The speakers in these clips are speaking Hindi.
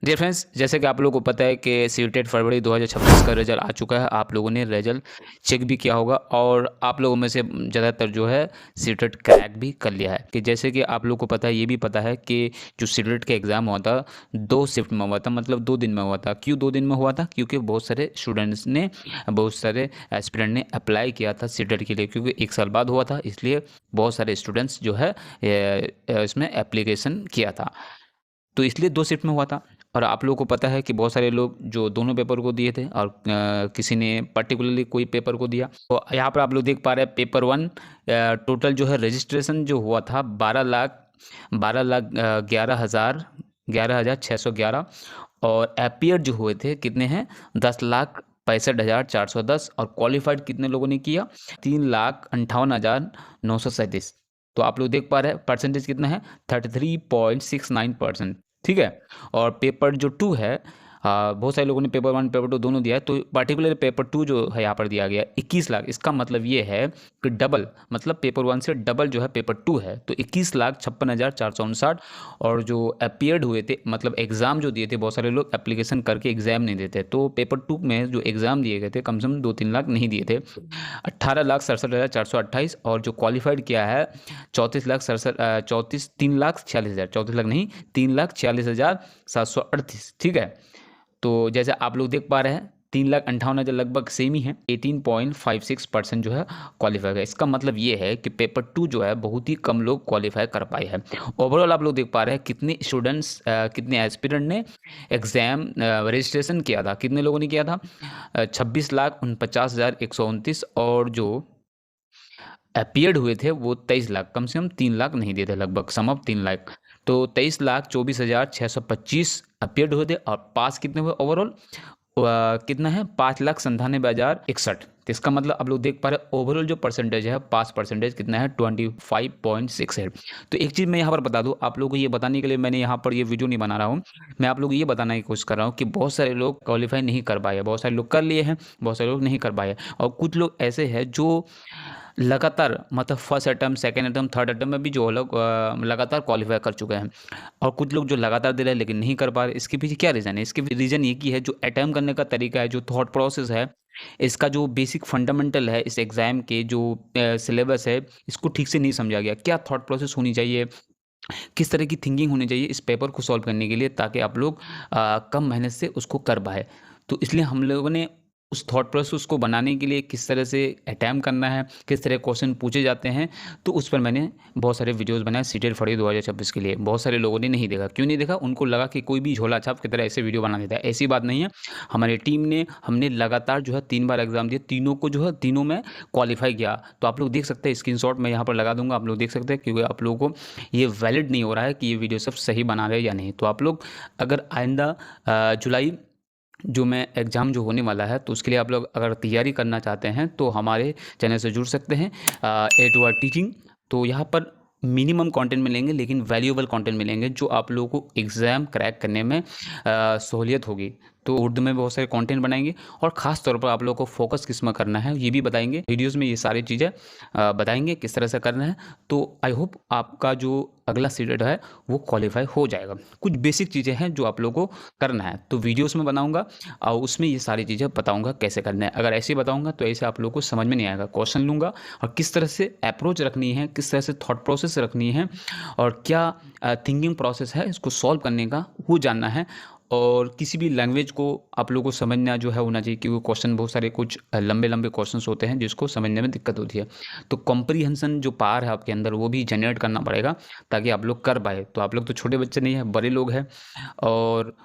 डियर फ्रेंड्स, जैसे कि आप लोगों को पता है कि सीटेट फरवरी 2026 का रिजल्ट आ चुका है। आप लोगों ने रिजल्ट चेक भी किया होगा और आप लोगों में से ज़्यादातर जो है सीटेट क्रैक भी कर लिया है। कि जैसे कि आप लोगों को पता है, ये भी पता है कि जो सीटेट का एग्ज़ाम हुआ था 2 शिफ्ट में हुआ था, मतलब 2 दिन में हुआ था। क्यों 2 दिन में हुआ था? क्योंकि बहुत सारे एस्पिरेंट ने अप्लाई किया था सीटेट के लिए, क्योंकि 1 साल बाद हुआ था, इसलिए बहुत सारे स्टूडेंट्स जो है इसमें एप्लीकेशन किया था। तो इसलिए 2 शिफ्ट में हुआ था। और आप लोगों को पता है कि बहुत सारे लोग जो दोनों पेपर को दिए थे और किसी ने पर्टिकुलरली कोई पेपर को दिया। तो यहाँ पर आप लोग देख पा रहे हैं पेपर 1 टोटल जो है रजिस्ट्रेशन जो हुआ था 12 लाख 11,611 और एपियर जो हुए थे कितने हैं 10,65,410 और क्वालिफाइड कितने लोगों ने किया 3,58,937। तो आप लोग देख पा रहे हैं परसेंटेज कितना है 33.69%। ठीक है। और पेपर जो 2 है बहुत सारे लोगों ने पेपर 1 पेपर 2 दोनों दिया है, तो पर्टिकुलर पेपर 2 जो है यहाँ पर दिया गया 21 लाख। इसका मतलब ये है कि डबल, मतलब पेपर 1 से डबल जो है पेपर 2 है, तो 21,56,459। और जो अपियर्ड हुए थे, मतलब एग्ज़ाम जो दिए थे, बहुत सारे लोग एप्लीकेशन करके एग्ज़ाम नहीं देते, तो पेपर 2 में जो एग्ज़ाम दिए गए थे कम से कम 2-3 लाख नहीं दिए थे। 18,67,428 और जो क्वालिफाइड किया है 3,46,46,000 34 लाख नहीं 3,46,738। ठीक है। तो जैसे आप लोग देख पा रहे हैं 3,58,000 लगभग सेम ही है। 18.56% जो है क्वालिफाई है। इसका मतलब ये है कि पेपर 2 जो है बहुत ही कम लोग क्वालिफाई कर पाए हैं। ओवरऑल आप लोग देख पा रहे हैं कितने स्टूडेंट्स कितने एस्पिरेंट ने एग्ज़ाम रजिस्ट्रेशन किया था, कितने लोगों ने किया था 26,49,129 और जो अपीयर्ड हुए थे वो 23 लाख, कम से कम 3 लाख नहीं दिए थे, लगभग सम अप 3 लाख। तो 23,24,625 अपीयर्ड हुए थे और पास कितने हुए ओवरऑल कितना है 5,97,161। तो इसका मतलब आप लोग देख पा रहे हैं ओवरऑल जो परसेंटेज है पास परसेंटेज कितना है 25.68। तो एक चीज़ मैं यहाँ पर बता दूँ आप लोगों को, ये बताने के लिए मैंने यहाँ पर ये वीडियो नहीं बना रहा हूँ। मैं आप लोगों को ये बताने की कोशिश कर रहा हूँ कि बहुत सारे लोग क्वालिफाई नहीं कर पाए, बहुत सारे लोग कर लिए हैं, बहुत सारे लोग नहीं कर पाए, और कुछ लोग ऐसे हैं जो लगातार, मतलब first attempt, second attempt, third attempt में भी जो लोग लगातार क्वालिफाई कर चुके हैं, और कुछ लोग जो लगातार दे रहे हैं लेकिन नहीं कर पा रहे। इसके पीछे क्या रीज़न है? इसके रीज़न ये की है जो अटेम्प्ट करने का तरीका है, जो थॉट प्रोसेस है, इसका जो बेसिक फंडामेंटल है, इस एग्ज़ाम के जो सिलेबस है, इसको ठीक से नहीं समझा गया। क्या थॉट प्रोसेस होनी चाहिए, किस तरह की थिंकिंग होनी चाहिए इस पेपर को सॉल्व करने के लिए, ताकि आप लोग कम मेहनत से उसको कर पाए। तो इसलिए हम लोगों ने उस थॉट प्रोसेस को बनाने के लिए किस तरह से अटेम्प्ट करना है, किस तरह क्वेश्चन पूछे जाते हैं, तो उस पर मैंने बहुत सारे वीडियोस बनाए सीटेट फरवरी 2026 के लिए। बहुत सारे लोगों ने नहीं देखा। क्यों नहीं देखा? उनको लगा कि कोई भी झोला छाप की तरह ऐसे वीडियो बना देता है। ऐसी बात नहीं है। हमारी टीम ने, हमने लगातार जो है 3 बार एग्ज़ाम दिए, तीनों को जो है तीनों में क्वालिफाई किया। तो आप लोग देख सकते हैं, स्क्रीनशॉट मैं यहाँ पर लगा दूंगा, आप लोग देख सकते हैं, क्योंकि आप लोगों को ये वैलिड नहीं हो रहा है कि ये वीडियो सब सही बना रहे हैं या नहीं। तो आप लोग अगर आइंदा जुलाई जो मैं एग्ज़ाम जो होने वाला है, तो उसके लिए आप लोग अगर तैयारी करना चाहते हैं तो हमारे चैनल से जुड़ सकते हैं ए टू आर टीचिंग। तो यहाँ पर मिनिमम कंटेंट मिलेंगे लेकिन वैल्यूएबल कंटेंट मिलेंगे, जो आप लोगों को एग्ज़ाम क्रैक करने में सहूलियत होगी। तो उर्दू में बहुत सारे कंटेंट बनाएंगे और ख़ास तौर पर आप लोगों को फोकस किस में करना है ये भी बताएंगे। वीडियोस में ये सारी चीज़ें बताएंगे किस तरह से करना है। तो आई होप आपका जो अगला सीटेट है वो क्वालिफाई हो जाएगा। कुछ बेसिक चीज़ें हैं जो आप लोगों को करना है, तो वीडियोस में बनाऊंगा और उसमें ये सारी चीज़ें बताऊंगा कैसे करना है। अगर ऐसे बताऊंगा तो ऐसे आप लोगों को समझ में नहीं आएगा। क्वेश्चन लूँगा और किस तरह से अप्रोच रखनी है, किस तरह से थॉट प्रोसेस रखनी है, और क्या थिंकिंग प्रोसेस है इसको सॉल्व करने का, वो जानना है। और किसी भी लैंग्वेज को आप लोगों को समझना जो है होना चाहिए, क्योंकि क्वेश्चन बहुत सारे कुछ लंबे लंबे क्वेश्चंस होते हैं जिसको समझने में दिक्कत होती है। तो कॉम्प्रीहेंशन जो पावर है आपके अंदर वो भी जनरेट करना पड़ेगा ताकि आप लोग कर पाए। तो आप लोग तो छोटे बच्चे नहीं हैं, बड़े लोग हैं, और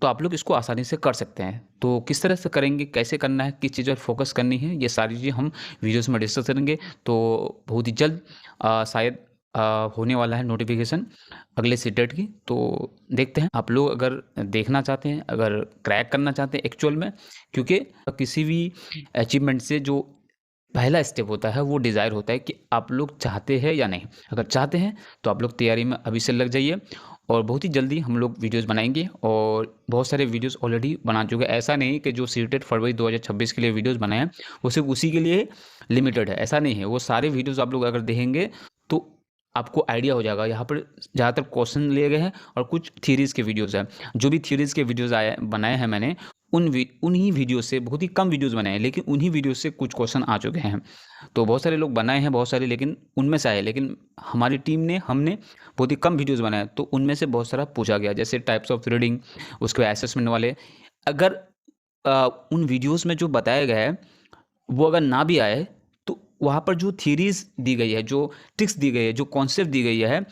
तो आप लोग इसको आसानी से कर सकते हैं। तो किस तरह से करेंगे, कैसे करना है, किस चीज़ पर फोकस करनी है, ये सारी चीज़ें हम वीडियोस में डिस्कस करेंगे। तो बहुत ही जल्द शायद होने वाला है नोटिफिकेशन अगले सीटेट की। तो देखते हैं, आप लोग अगर देखना चाहते हैं, अगर क्रैक करना चाहते हैं एक्चुअल में, क्योंकि किसी भी अचीवमेंट से जो पहला स्टेप होता है वो डिज़ायर होता है कि आप लोग चाहते हैं या नहीं। अगर चाहते हैं तो आप लोग तैयारी में अभी से लग जाइए, और बहुत ही जल्दी हम लोग वीडियोस बनाएंगे, और बहुत सारे वीडियोस ऑलरेडी बना चुके हैं। ऐसा नहीं कि जो सीटेट फरवरी 2026 के लिए वीडियोस बनाए हैं वो सिर्फ उसी के लिए लिमिटेड है, ऐसा नहीं है। वो सारे वीडियोस आप लोग अगर देखेंगे तो आपको आइडिया हो जाएगा। यहाँ पर ज़्यादातर क्वेश्चन लिए गए हैं और कुछ थ्योरीज़ के वीडियोज़ हैं। जो भी थ्योरीज़ के वीडियोज़ बनाए हैं मैंने, उन्हीं वीडियो से, बहुत ही कम वीडियोज़ बनाए हैं, लेकिन उन्हीं वीडियो से कुछ क्वेश्चन आ चुके हैं। तो बहुत सारे लोग बनाए हैं, बहुत सारे, लेकिन उनमें से आए, लेकिन हमारी टीम ने, हमने बहुत ही कम वीडियोज़ बनाए, तो उनमें से बहुत सारा पूछा गया, जैसे टाइप्स ऑफ रीडिंग, उसके बाद असेसमेंट वाले। अगर उन वीडियोज़ में जो बताया गया है वो अगर ना भी आए, तो वहाँ पर जो थ्योरीज़ दी गई है, जो ट्रिक्स दी गई है, जो कॉन्सेप्ट दी गई है,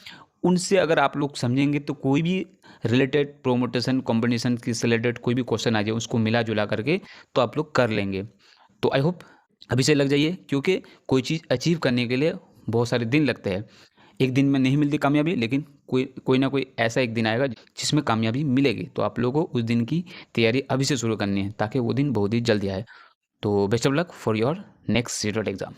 उनसे अगर आप लोग समझेंगे तो कोई भी रिलेटेड प्रोमोटेशन कॉम्बिनेशन की से रिलेटेड कोई भी क्वेश्चन आ जाए, उसको मिला जुला करके तो आप लोग कर लेंगे। तो आई होप अभी से लग जाइए, क्योंकि कोई चीज़ अचीव करने के लिए बहुत सारे दिन लगते हैं। एक दिन में नहीं मिलती कामयाबी, लेकिन कोई ना कोई ऐसा एक दिन आएगा जिसमें कामयाबी मिलेगी। तो आप लोगों को उस दिन की तैयारी अभी से शुरू करनी है, ताकि वो दिन बहुत ही जल्दी आए। तो best of luck for your next CTET exam.